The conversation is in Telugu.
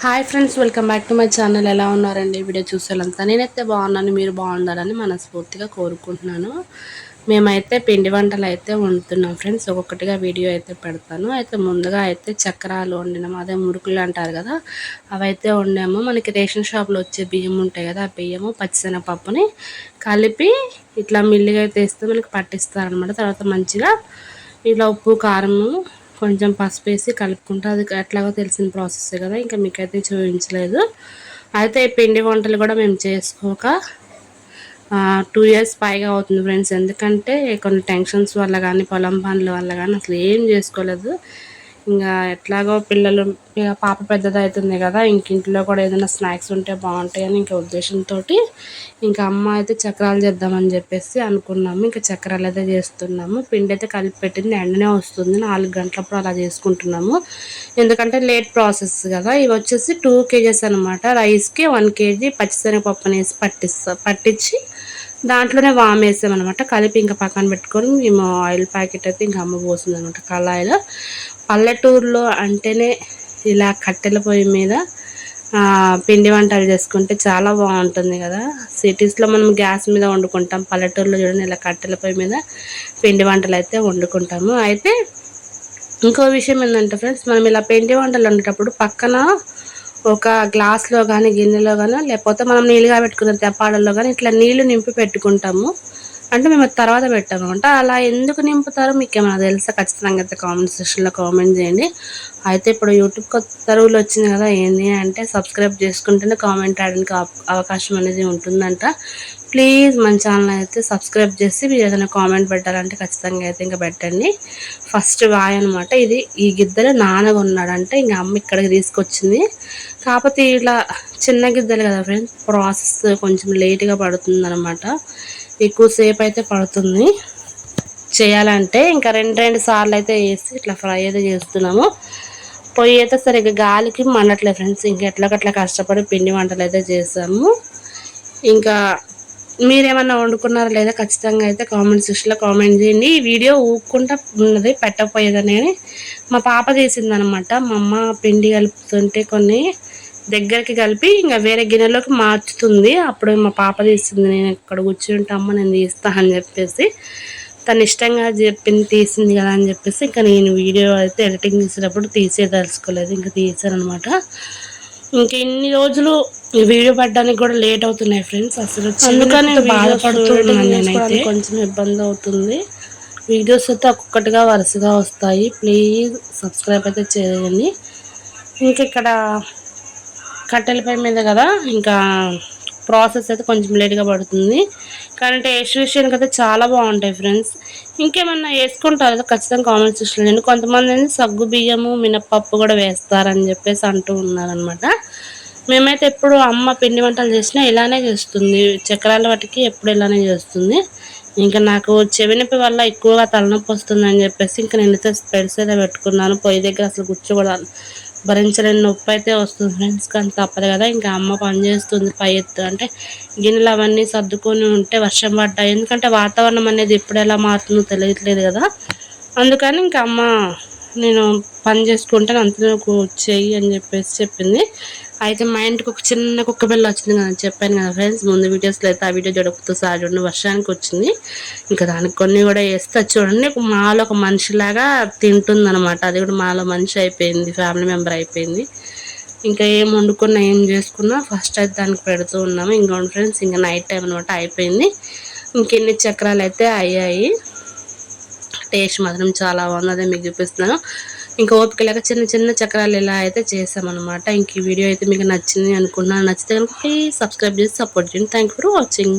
Hi friends, welcome back to my channel. ఎలా ఉన్నారండి? వీడియో చూసేలంతా నేనైతే బాగున్నాను, మీరు బాగుండాలని మనస్ఫూర్తిగా కోరుకుంటున్నాను. మేమైతే పిండి వంటలు అయితే వండుతున్నాం ఫ్రెండ్స్. ఒక్కొక్కటిగా వీడియో అయితే పెడతాను. అయితే ముందుగా అయితే చక్రాలు వండినాము, అదే మురుకులు అంటారు కదా, అవైతే వండాము. మనకి రేషన్ షాప్లో వచ్చే బియ్యం ఉంటాయి కదా, ఆ బియ్యము పచ్చిశనగపప్పుని కలిపి ఇట్లా మిల్లిగా అయితే వేస్తే మనకి పట్టిస్తారనమాట. తర్వాత మంచిగా ఇలా ఉప్పు కారము కొంచెం పసుపు వేసి కలుపుకుంటే అది ఎట్లాగో తెలిసిన ప్రాసెస్ కదా, ఇంకా మీకైతే చూపించలేదు. అయితే ఈ పిండి వంటలు కూడా మేము చేసుకోక 2 ఇయర్స్ పైగా అవుతుంది ఫ్రెండ్స్. ఎందుకంటే కొన్ని టెన్షన్స్ వల్ల కానీ పొలం పనుల వల్ల కానీ అసలు ఏం చేసుకోలేదు. ఇంకా ఎట్లాగో పిల్లలు ఇక పాప పెద్దది అవుతుంది కదా, ఇంక ఇంట్లో కూడా ఏదైనా స్నాక్స్ ఉంటే బాగుంటాయని ఇంకా ఉద్దేశంతో ఇంకా అమ్మ అయితే చక్రాలు చేద్దామని చెప్పేసి అనుకున్నాము. ఇంకా చక్రాలు అయితే చేస్తున్నాము. పిండి అయితే కలిపి పెట్టింది, ఎండనే వస్తుంది. 4 గంటలప్పుడు అలా చేసుకుంటున్నాము. ఎందుకంటే లేట్ ప్రాసెస్ కదా. ఇవి వచ్చేసి 2 kgs అనమాట. రైస్కి 1 kg పచ్చిశనగపప్పుని వేసి పట్టించి దాంట్లోనే వామ్ వేసామన్నమాట. కలిపి ఇంకా పక్కన పెట్టుకొని మేము ఆయిల్ ప్యాకెట్ అయితే ఇంకా అమ్మ పోసింది అనమాట కళాయిలో. పల్లెటూరులో అంటేనే ఇలా కట్టెల పొయ్యి మీద పిండి వంటలు చేసుకుంటే చాలా బాగుంటుంది కదా. సిటీస్లో మనం గ్యాస్ మీద వండుకుంటాం, పల్లెటూరులో చూడండి ఇలా కట్టెల పొయ్యి మీద పిండి వంటలు అయితే వండుకుంటాము. అయితే ఇంకో విషయం ఏంటంటే ఫ్రెండ్స్, మనం ఇలా పిండి వంటలు వండేటప్పుడు పక్కన ఒక గ్లాస్లో కానీ గిన్నెలో కానీ లేకపోతే మనం నీళ్ళుగా పెట్టుకున్న తెప్పాడల్లో కానీ ఇట్లా నీళ్లు నింపి పెట్టుకుంటాము. అంటే మేము తర్వాత పెట్టామన్నమాట. అలా ఎందుకు నింపుతారో మీకు ఏమైనా తెలుసా? ఖచ్చితంగా అయితే కామెంట్ సెక్షన్లో కామెంట్ చేయండి. అయితే ఇప్పుడు యూట్యూబ్ కొత్త రూల్ వచ్చింది కదా, ఏంటి అంటే సబ్స్క్రైబ్ చేసుకుంటేనే కామెంట్ రాయడానికి అవకాశం అనేది ఉంటుందంట. ప్లీజ్ మన ఛానల్ అయితే సబ్స్క్రైబ్ చేసి మీరు ఏదైనా కామెంట్ పెట్టాలంటే ఖచ్చితంగా అయితే ఇంకా పెట్టండి. ఫస్ట్ వాయ్ అనమాట. ఇది ఈ గిద్దలు నాన్నగా ఉన్నాడంటే ఇంకా అమ్మ ఇక్కడికి తీసుకొచ్చింది. కాకపోతే ఇలా చిన్న గిద్దలు కదా ఫ్రెండ్స్, ప్రాసెస్ కొంచెం లేట్గా పడుతుంది అనమాట. ఎక్కువసేపు అయితే పడుతుంది చేయాలంటే. ఇంకా రెండు సార్లు అయితే వేసి ఇట్లా ఫ్రై అయితే చేస్తున్నాము. పొయ్యి అయితే సరిగ్గా గాలికి మండట్లేదు ఫ్రెండ్స్. ఇంకా ఎట్లాగట్లా కష్టపడి పిండి వంటలు అయితే చేసాము. ఇంకా మీరేమన్నా వండుకున్నారా లేదా ఖచ్చితంగా అయితే కామెంట్ సెక్షన్లో కామెంట్ చేయండి. ఈ వీడియో ఊక్కుంటా ఉన్నది, పెట్టకపోయేదని మా పాప చేసిందనమాట. మా అమ్మ పిండి కలుపుతుంటే కొన్ని దగ్గరికి కలిపి ఇంకా వేరే గిన్నెలోకి మార్చుతుంది. అప్పుడు మా పాప తీస్తుంది, నేను ఇక్కడ కూర్చుంటామ్మ నేను తీస్తా అని చెప్పేసి తను ఇష్టంగా చెప్పింది, తీసింది కదా అని చెప్పేసి ఇంకా నేను వీడియో అయితే ఎడిటింగ్ చేసేటప్పుడు తీసేదలుచుకోలేదు, ఇంకా తీసాను అనమాట. ఇంకా ఇన్ని రోజులు ఈ వీడియో పెట్టడానికి కూడా లేట్ అవుతున్నాయి ఫ్రెండ్స్. అసలు అందుకని బాధపడుతున్నాను నేనైతే. కొంచెం ఇబ్బంది అవుతుంది. వీడియోస్ అయితే ఒక్కొక్కటిగా వరుసగా వస్తాయి. ప్లీజ్ సబ్స్క్రైబ్ అయితే చేయండి. ఇంకా ఇక్కడ కట్టెలపై మీద కదా, ఇంకా ప్రాసెస్ అయితే కొంచెం లేట్గా పడుతుంది. కానీ టేస్ట్ విషయానికి అయితే చాలా బాగుంటాయి ఫ్రెండ్స్. ఇంకేమన్నా వేసుకుంటారు ఖచ్చితంగా కామెంట్ సెక్షన్లో. నేను కొంతమంది సగ్గు బియ్యము మినప్పప్పు కూడా వేస్తారని చెప్పేసి అంటూ ఉన్నారనమాట. మేమైతే ఎప్పుడు అమ్మ పిండి వంటలు చేసినా ఇలానే చేస్తుంది, చక్రాల వాటికి ఎప్పుడు ఇలానే చేస్తుంది. ఇంకా నాకు చెవినొప్పి వల్ల ఎక్కువగా తలనొప్పి వస్తుందని చెప్పేసి ఇంకా నేనైతే స్పెడ్స్ అయితే పెట్టుకున్నాను. పొయ్యి దగ్గర అసలు కూర్చోకూడదు, భరించలేని నొప్పి అయితే వస్తుంది ఫ్రెండ్స్. కానీ తప్పదు కదా, ఇంకా అమ్మ పని చేస్తుంది పై ఎత్తు. అంటే గిన్నెలు అవన్నీ సర్దుకొని ఉంటే వర్షం పడ్డాయి, ఎందుకంటే వాతావరణం అనేది ఎప్పుడు ఎలా మారుతుందో తెలియట్లేదు కదా. అందుకని ఇంకా అమ్మ నేను పని చేసుకుంటాను అంత నాకు చెయ్యి అని చెప్పేసి చెప్పింది. అయితే మా ఇంటికి ఒక చిన్న కుక్క పిల్ల వచ్చింది కదా, చెప్పాను కదా ఫ్రెండ్స్ ముందు వీడియోస్లో. అయితే ఆ వీడియో జడుపుతూ సార్ చూడండి, వర్షానికి వచ్చింది. ఇంకా దానికి కొన్ని కూడా వేస్తే చూడండి మాలో ఒక మనిషిలాగా తింటుంది అనమాట. అది కూడా మాలో మనిషి అయిపోయింది, ఫ్యామిలీ మెంబర్ అయిపోయింది. ఇంకా ఏం వండుకున్నా ఏం చేసుకున్నా ఫస్ట్ అయితే దానికి పెడుతూ ఉన్నాము. ఇంకోండి ఫ్రెండ్స్, ఇంకా నైట్ టైం అనమాట అయిపోయింది. ఇంకెన్ని చక్రాలు అయితే అయ్యాయి. టేస్ట్ మాత్రం చాలా బాగుంది, అదే మీకు చూపిస్తున్నాను. ఇంకా ఓపిక లేక చిన్న చిన్న చక్రాలు ఇలా అయితే చేసామన్నమాట. ఇంక ఈ వీడియో అయితే మీకు నచ్చింది అనుకున్నాను. నచ్చితే కనుక ప్లీజ్ సబ్స్క్రైబ్ చేసి సపోర్ట్ చేయండి. Thank you for watching.